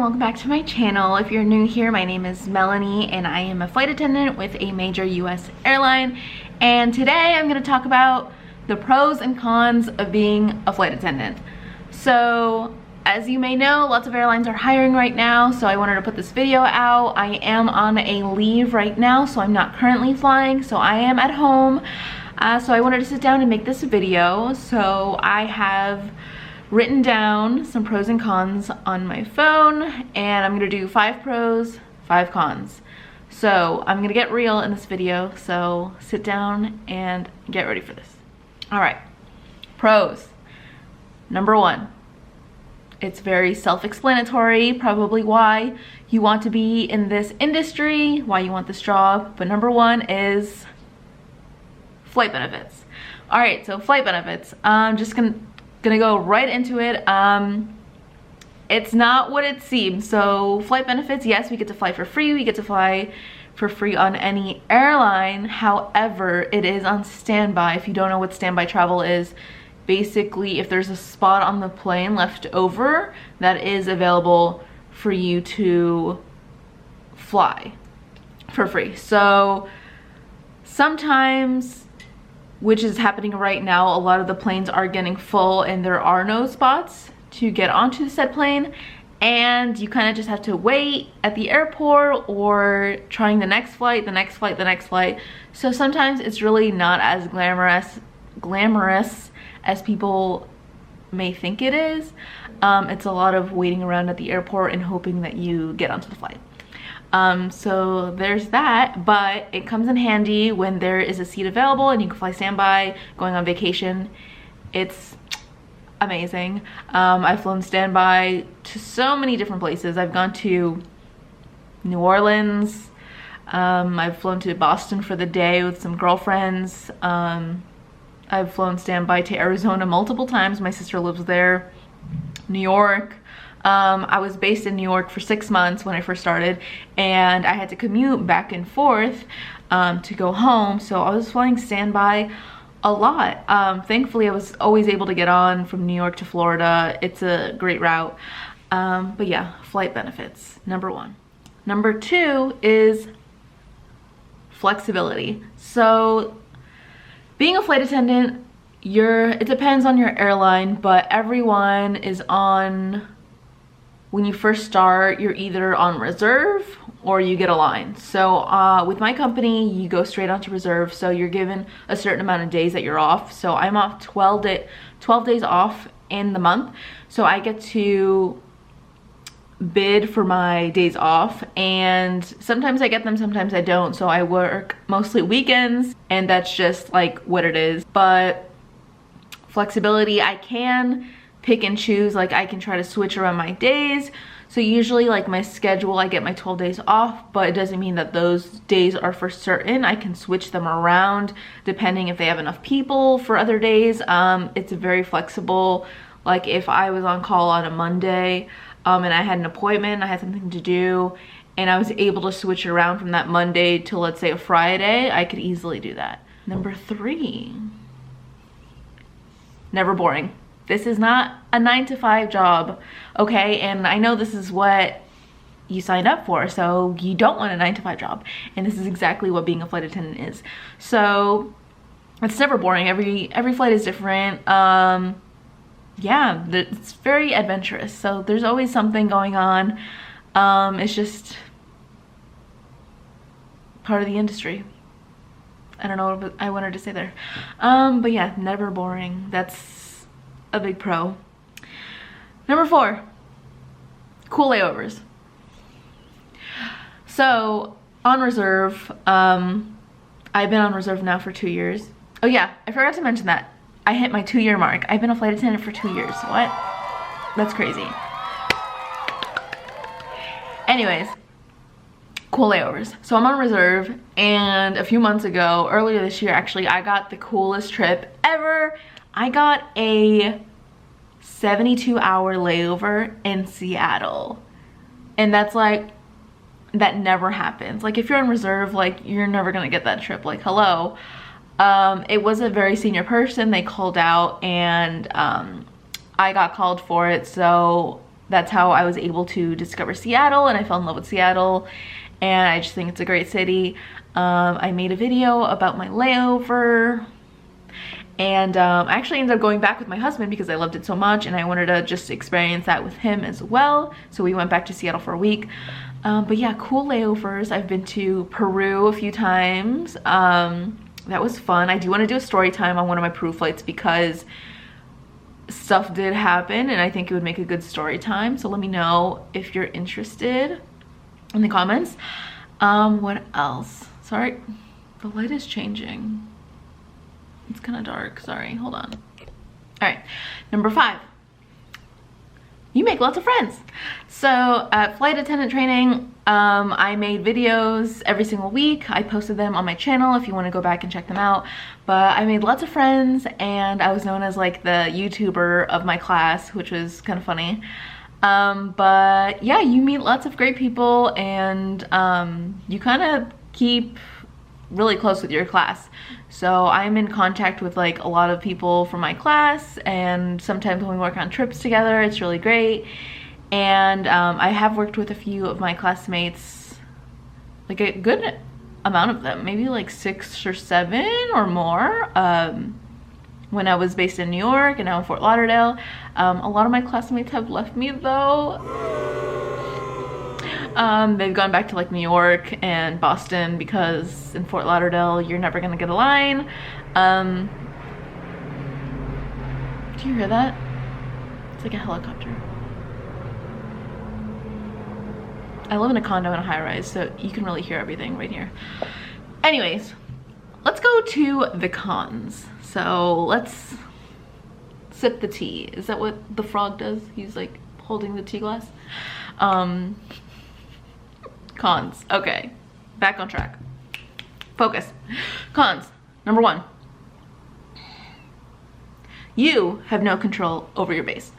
welcome back to my channel. If you're new here, my name is Melanie and I am a flight attendant with a major US airline. And today I'm going to talk about the pros and cons of being a flight attendant. So as you may know, lots of airlines are hiring right now, so I wanted to put this video out. I am on a leave right now, so I'm not currently flying, so I am at home. So I wanted to sit down and make this video. So I have written down some pros and cons on my phone, and I'm gonna do 5 pros, 5 cons. So I'm gonna get real in this video, so sit down and get ready for this. All right, pros. Number 1, it's very self-explanatory, probably why you want to be in this industry, why you want this job, but number 1 is flight benefits. All right, so flight benefits. I'm just gonna go right into it. It's not what it seems. So flight benefits, yes, we get to fly for free. We get to fly for free on any airline. However, it is on standby. If you don't know what standby travel is, basically if there's a spot on the plane left over, that is available for you to fly for free. So sometimes, which is happening right now, a lot of the planes are getting full and there are no spots to get onto said plane, and you kind of just have to wait at the airport or trying the next flight, the next flight, the next flight. So sometimes it's really not as glamorous as people may think it is. It's a lot of waiting around at the airport and hoping that you get onto the flight. So there's that, but it comes in handy when there is a seat available and you can fly standby, going on vacation. It's amazing. I've flown standby to so many different places. I've gone to New Orleans. I've flown to Boston for the day with some girlfriends. I've flown standby to Arizona multiple times. My sister lives there. New York. I was based in New York for 6 months when I first started, and I had to commute back and forth to go home, so I was flying standby a lot. Thankfully, I was always able to get on from New York to Florida. It's a great route. But yeah, flight benefits, number 1. Number 2 is flexibility. So being a flight attendant, it depends on your airline, but everyone is on, when you first start, you're either on reserve or you get a line. So with my company, you go straight onto reserve, so you're given a certain amount of days that you're off. So I'm off 12 days off in the month, so I get to bid for my days off, and sometimes I get them, sometimes I don't. So I work mostly weekends, and that's just like what it is. But flexibility, I can pick and choose, like I can try to switch around my days. So usually, like my schedule, I get my 12 days off, but it doesn't mean that those days are for certain. I can switch them around depending if they have enough people for other days. It's very flexible. Like if I was on call on a Monday and I had an appointment, I had something to do, and I was able to switch around from that Monday to, let's say, a Friday, I could easily do that. Number 3, never boring. This is not a 9-to-5 job, okay? And I know this is what you signed up for, so you don't want a 9-to-5 job. And this is exactly what being a flight attendant is. So it's never boring. Every flight is different. Yeah, it's very adventurous. So there's always something going on. It's just part of the industry. I don't know what I wanted to say there. But yeah, never boring. That's a big pro. Number 4, cool layovers. So on reserve, I've been on reserve now for 2 years. Oh yeah, I forgot to mention that. I hit my 2-year mark. I've been a flight attendant for 2 years. What? That's crazy. Anyways, cool layovers. So I'm on reserve, and a few months ago, earlier this year actually, I got the coolest trip ever. I got a 72-hour layover in Seattle, and that's like, that never happens. Like if you're on reserve, like you're never gonna get that trip. Like hello. It was a very senior person. They called out, and I got called for it, so that's how I was able to discover Seattle, and I fell in love with Seattle, and I just think it's a great city. I made a video about my layover, and I actually ended up going back with my husband because I loved it so much and I wanted to just experience that with him as well. So we went back to Seattle for a week. But yeah, cool layovers. I've been to Peru a few times. That was fun. I do want to do a story time on one of my Peru flights because stuff did happen and I think it would make a good story time. So let me know if you're interested in the comments. What else? Sorry, the light is changing. It's kind of dark, sorry, hold on. All right, number 5, you make lots of friends. So at flight attendant training, I made videos every single week. I posted them on my channel if you want to go back and check them out. But I made lots of friends and I was known as like the YouTuber of my class, which was kind of funny. But yeah, you meet lots of great people and you kind of keep really close with your class. So I'm in contact with like a lot of people from my class, and sometimes when we work on trips together, it's really great. And I have worked with a few of my classmates, like a good amount of them, maybe like 6 or 7 or more, when I was based in New York and now in Fort Lauderdale. A lot of my classmates have left me though. They've gone back to like New York and Boston because in Fort Lauderdale you're never gonna get a line. Do you hear that? It's like a helicopter. I live in a condo in a high-rise, so you can really hear everything right here. Anyways, let's go to the cons. So let's sip the tea. Is that what the frog does? He's like holding the tea glass. Cons. Okay, back on track. Focus. Cons. Number 1. You have no control over your base.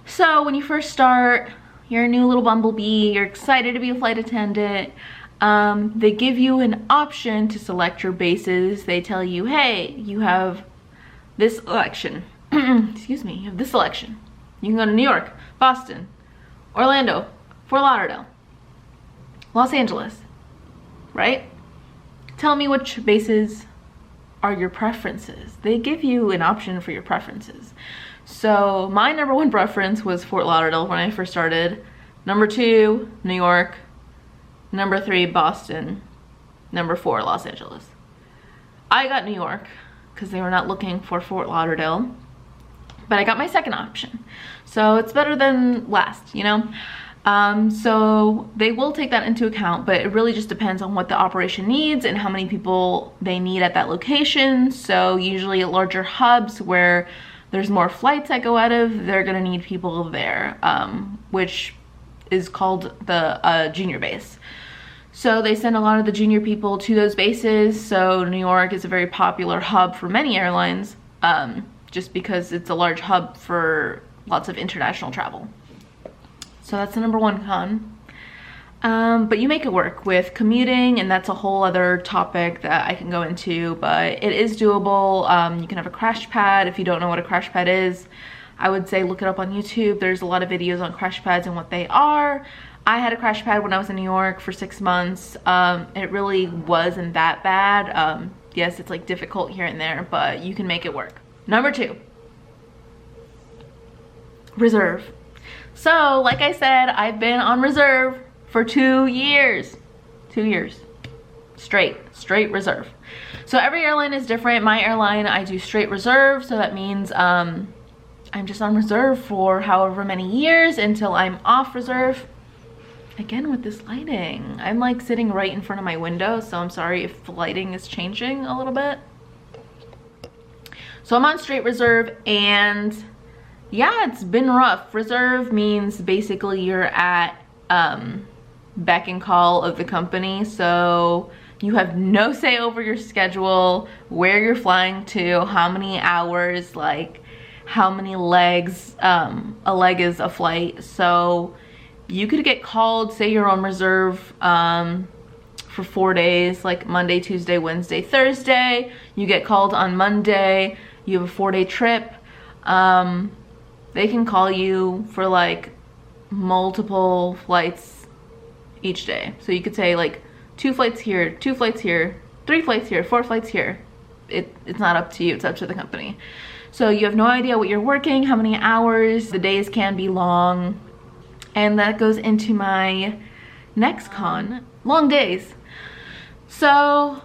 So when you first start, you're a new little bumblebee, you're excited to be a flight attendant. They give you an option to select your bases. They tell you, hey, you have this selection. Excuse me, you have this selection. You can go to New York, Boston, Orlando, Fort Lauderdale, Los Angeles, right? Tell me which bases are your preferences. They give you an option for your preferences. So my number 1 preference was Fort Lauderdale when I first started. Number 2, New York. Number 3, Boston. Number 4, Los Angeles. I got New York because they were not looking for Fort Lauderdale, but I got my second option. So it's better than last, you know? So they will take that into account, but it really just depends on what the operation needs and how many people they need at that location. So usually at larger hubs where there's more flights that go out of, they're gonna need people there, which is called the junior base. So they send a lot of the junior people to those bases. So New York is a very popular hub for many airlines, just because it's a large hub for lots of international travel. So that's the number 1 con. But you make it work with commuting, and that's a whole other topic that I can go into, but it is doable. You can have a crash pad. If you don't know what a crash pad is, I would say look it up on YouTube. There's a lot of videos on crash pads and what they are. I had a crash pad when I was in New York for 6 months. It really wasn't that bad. Yes, it's like difficult here and there, but you can make it work. Number 2, reserve. So like I said, I've been on reserve for 2 years. 2 years straight reserve. So every airline is different. My airline, I do straight reserve, so that means I'm just on reserve for however many years until I'm off reserve. Again with this lighting, I'm like sitting right in front of my window, so I'm sorry if the lighting is changing a little bit. So I'm on straight reserve, and yeah, it's been rough. Reserve means basically you're at beck and call of the company, so you have no say over your schedule, where you're flying to, how many hours, like how many legs. A leg is a flight, so you could get called, say you're on reserve for 4 days, like Monday, Tuesday, Wednesday, Thursday. You get called on Monday, you have a 4-day trip. They can call you for like multiple flights each day. So you could say like 2 flights here, 2 flights here, 3 flights here, 4 flights here. It's not up to you, it's up to the company. So you have no idea what you're working, how many hours. The days can be long. And that goes into my next con, long days. So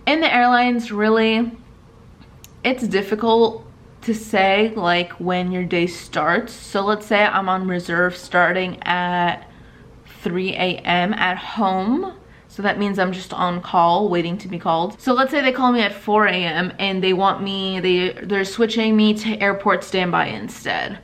in the airlines, really, it's difficult to say like when your day starts. So let's say I'm on reserve starting at 3 a.m. at home. So that means I'm just on call waiting to be called. So let's say they call me at 4 a.m. and they want me, they're switching me to airport standby instead.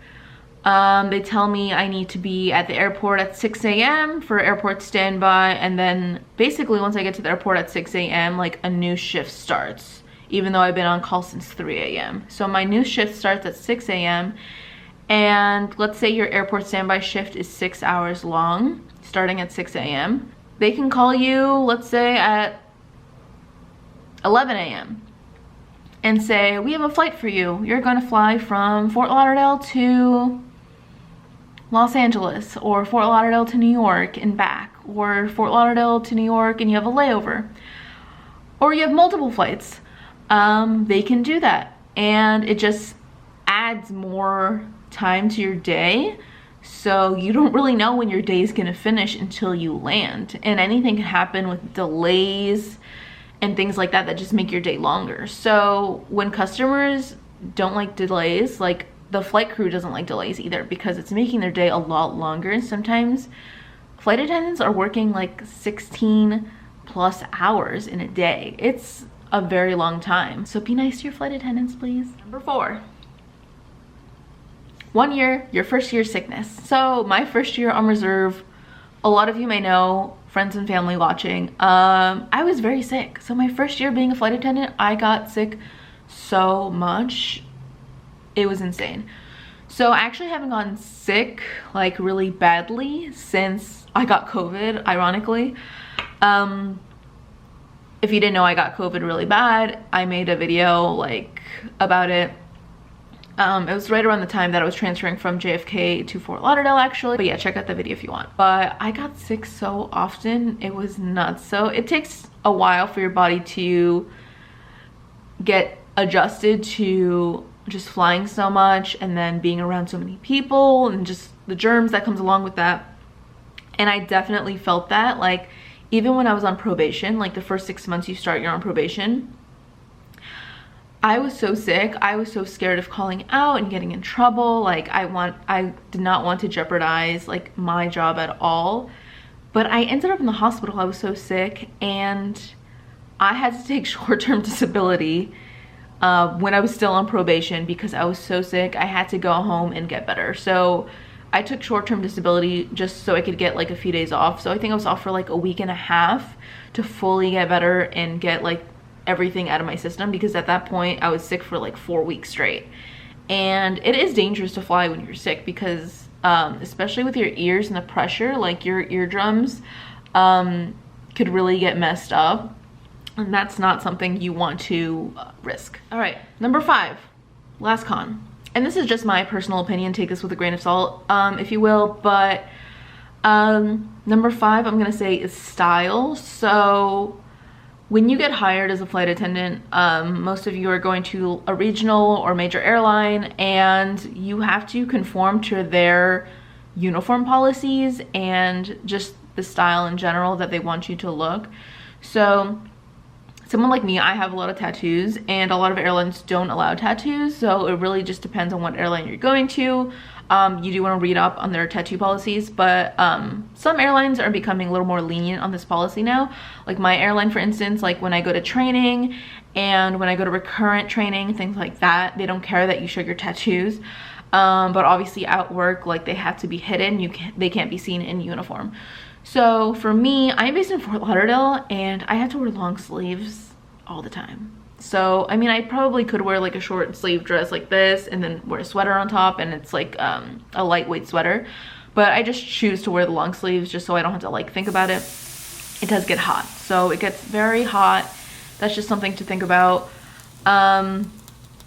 They tell me I need to be at the airport at 6 a.m. for airport standby, and then basically once I get to the airport at 6 a.m. like a new shift starts, even though I've been on call since 3 a.m. So my new shift starts at 6 a.m. and let's say your airport standby shift is 6 hours long, starting at 6 a.m. They can call you, let's say at 11 a.m. and say, we have a flight for you. You're gonna fly from Fort Lauderdale to Los Angeles, or Fort Lauderdale to New York and back, or Fort Lauderdale to New York and you have a layover, or you have multiple flights. They can do that, and it just adds more time to your day. So you don't really know when your day is gonna finish until you land, and anything can happen with delays and things like that that just make your day longer. So when customers don't like delays, like the flight crew doesn't like delays either, because it's making their day a lot longer. And sometimes flight attendants are working like 16 plus hours in a day. It's a very long time. So be nice to your flight attendants, please. Number 4. 1 year, your first year sickness. So my first year on reserve, a lot of you may know, friends and family watching, I was very sick. So my first year being a flight attendant, I got sick so much. It was insane. So I actually haven't gotten sick like really badly since I got COVID, ironically. If you didn't know, I got COVID really bad. I made a video like about it. It was right around the time that I was transferring from JFK to Fort Lauderdale, actually. But yeah, check out the video if you want. But I got sick so often, it was nuts. So it takes a while for your body to get adjusted to just flying so much and then being around so many people and just the germs that comes along with that. And I definitely felt that, like, even when I was on probation, like the first 6 months you're on probation, I was so sick. I was so scared of calling out and getting in trouble. Like I did not want to jeopardize like my job at all. But I ended up in the hospital. I was so sick, and I had to take short-term disability when I was still on probation because I was so sick. I had to go home and get better. So I took short-term disability just so I could get like a few days off. So I think I was off for like a week and a half to fully get better and get like everything out of my system, because at that point I was sick for like 4 weeks straight. And it is dangerous to fly when you're sick because especially with your ears and the pressure, like your eardrums could really get messed up, and that's not something you want to risk. All right, number 5, last con, and this is just my personal opinion, take this with a grain of salt if you will, but number 5 I'm gonna say is style. So when you get hired as a flight attendant, most of you are going to a regional or major airline, and you have to conform to their uniform policies and just the style in general that they want you to look. So someone like me, I have a lot of tattoos, and a lot of airlines don't allow tattoos, so it really just depends on what airline you're going to. You do want to read up on their tattoo policies, but some airlines are becoming a little more lenient on this policy now. Like my airline, for instance, like when I go to training and when I go to recurrent training, things like that, they don't care that you show your tattoos. But obviously at work, like they have to be hidden. They can't be seen in uniform. So for me, I'm based in Fort Lauderdale, and I have to wear long sleeves all the time. So I mean, I probably could wear like a short sleeve dress like this and then wear a sweater on top, and it's like a lightweight sweater, but I just choose to wear the long sleeves just so I don't have to like think about it. It does get hot, so it gets very hot. That's just something to think about.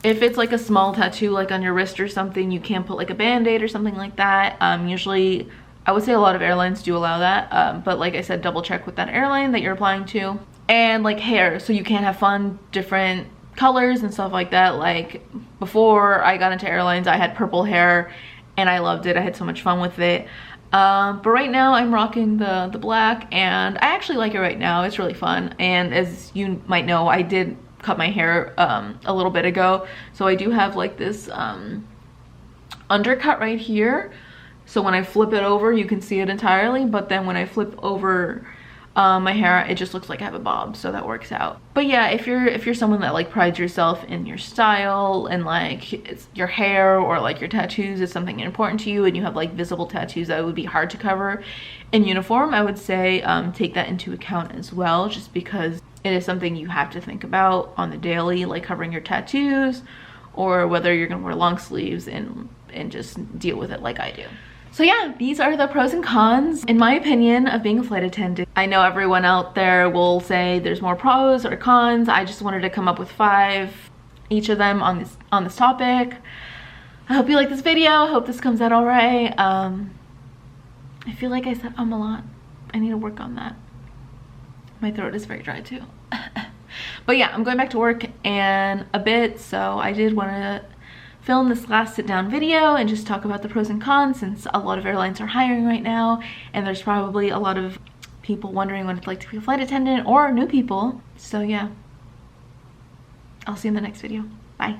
If it's like a small tattoo like on your wrist or something, you can put like a band-aid or something like that. Usually I would say a lot of airlines do allow that, but like I said, double check with that airline that you're applying to. And like hair, so you can have fun different colors and stuff like that. Like before I got into airlines, I had purple hair and I loved it. I had so much fun with it. But right now I'm rocking the black, and I actually like it right now. It's really fun. And as you might know, I did cut my hair a little bit ago, so I do have like this undercut right here, so when I flip it over you can see it entirely, but then when I flip over my hair, it just looks like I have a bob, so that works out. But yeah, if you're someone that like prides yourself in your style and like it's your hair or like your tattoos is something important to you, and you have like visible tattoos that would be hard to cover in uniform, I would say take that into account as well, just because it is something you have to think about on the daily, like covering your tattoos, or whether you're gonna wear long sleeves and just deal with it like I do. So yeah, these are the pros and cons, in my opinion, of being a flight attendant. I know everyone out there will say there's more pros or cons. I just wanted to come up with 5, each of them on this topic. I hope you like this video. I hope this comes out all right. I feel like I said a lot. I need to work on that. My throat is very dry too. But yeah, I'm going back to work in a bit, so I did want to film this last sit down video and just talk about the pros and cons, since a lot of airlines are hiring right now and there's probably a lot of people wondering what it's like to be a flight attendant, or new people. So yeah, I'll see you in the next video. Bye.